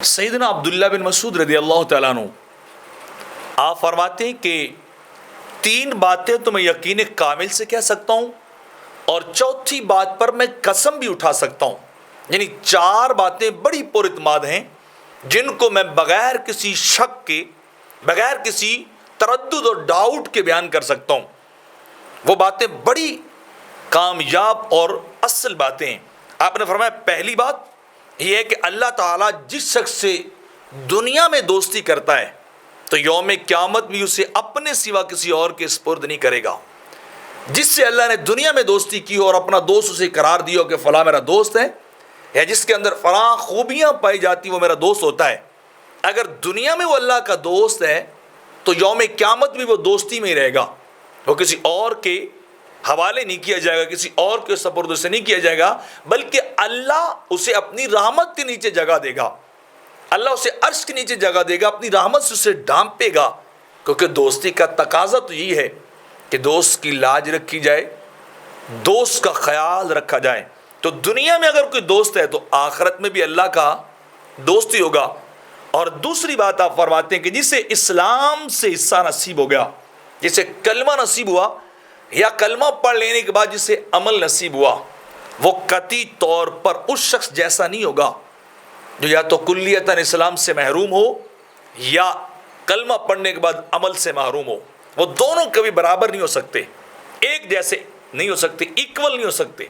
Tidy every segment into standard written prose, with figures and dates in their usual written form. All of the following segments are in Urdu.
سیدنا عبداللہ بن مسعود رضی اللہ تعالیٰ عنہ آپ فرماتے ہیں کہ 3 باتیں تو میں یقین کامل سے کہہ سکتا ہوں اور چوتھی بات پر میں قسم بھی اٹھا سکتا ہوں. یعنی 4 باتیں بڑی پر اعتماد ہیں جن کو میں بغیر کسی شک کے، بغیر کسی تردد اور ڈاؤٹ کے بیان کر سکتا ہوں. وہ باتیں بڑی کامیاب اور اصل باتیں ہیں. آپ نے فرمایا پہلی بات یہ ہے کہ اللہ تعالیٰ جس شخص سے دنیا میں دوستی کرتا ہے تو یوم قیامت بھی اسے اپنے سوا کسی اور کے سپرد نہیں کرے گا. جس سے اللہ نے دنیا میں دوستی کی اور اپنا دوست اسے قرار دیا کہ فلاں میرا دوست ہے، یا جس کے اندر فلاں خوبیاں پائی جاتی وہ میرا دوست ہوتا ہے، اگر دنیا میں وہ اللہ کا دوست ہے تو یوم قیامت بھی وہ دوستی میں ہی رہے گا. وہ کسی اور کے حوالے نہیں کیا جائے گا، کسی اور کے سپرد سے نہیں کیا جائے گا، بلکہ اللہ اسے اپنی رحمت کے نیچے جگہ دے گا. اللہ اسے عرش کے نیچے جگہ دے گا، اپنی رحمت سے اسے ڈھانپے گا. کیونکہ دوستی کا تقاضا تو یہی ہے کہ دوست کی لاج رکھی جائے، دوست کا خیال رکھا جائے. تو دنیا میں اگر کوئی دوست ہے تو آخرت میں بھی اللہ کا دوست ہی ہوگا. اور دوسری بات آپ فرماتے ہیں کہ جسے اسلام سے حصہ نصیب ہو گیا، جسے کلمہ نصیب ہوا یا کلمہ پڑھ لینے کے بعد جسے عمل نصیب ہوا، وہ قطعی طور پر اس شخص جیسا نہیں ہوگا جو یا تو کلیتاً اسلام سے محروم ہو یا کلمہ پڑھنے کے بعد عمل سے محروم ہو. وہ دونوں کبھی برابر نہیں ہو سکتے، ایک جیسے نہیں ہو سکتے، ایکول نہیں ہو سکتے.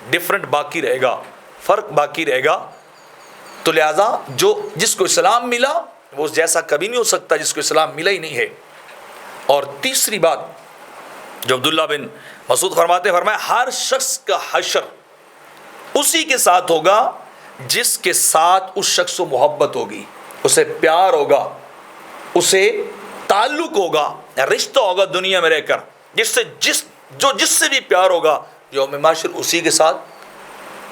ڈفرنٹ باقی رہے گا، فرق باقی رہے گا. تو لہٰذا جس کو اسلام ملا وہ جیسا کبھی نہیں ہو سکتا جس کو اسلام ملا ہی نہیں ہے. اور تیسری بات جو عبداللہ بن مسعود فرمایا ہر شخص کا حشر اسی کے ساتھ ہوگا جس کے ساتھ اس شخص کو محبت ہوگی، اسے پیار ہوگا، اسے تعلق ہوگا، رشتہ ہوگا دنیا میں رہ کر، جس سے بھی پیار ہوگا یوم محشر اسی کے ساتھ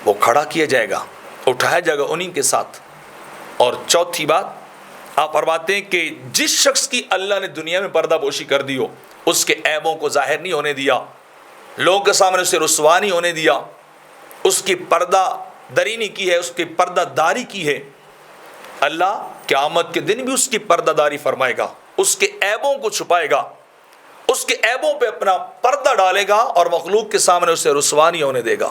وہ کھڑا کیا جائے گا، اٹھایا جائے گا انہی کے ساتھ. اور چوتھی بات آپ فرماتے ہیں کہ جس شخص کی اللہ نے دنیا میں پردہ پوشی کر دی ہو، اس کے عیبوں کو ظاہر نہیں ہونے دیا، لوگوں کے سامنے اسے رسوا نہیں ہونے دیا، اس کی پردہ دری نہیں کی ہے، اس کی پردہ داری کی ہے، اللہ قیامت کے دن بھی اس کی پردہ داری فرمائے گا، اس کے عیبوں کو چھپائے گا، اس کے عیبوں پہ اپنا پردہ ڈالے گا اور مخلوق کے سامنے اسے رسوا نہیں ہونے دے گا.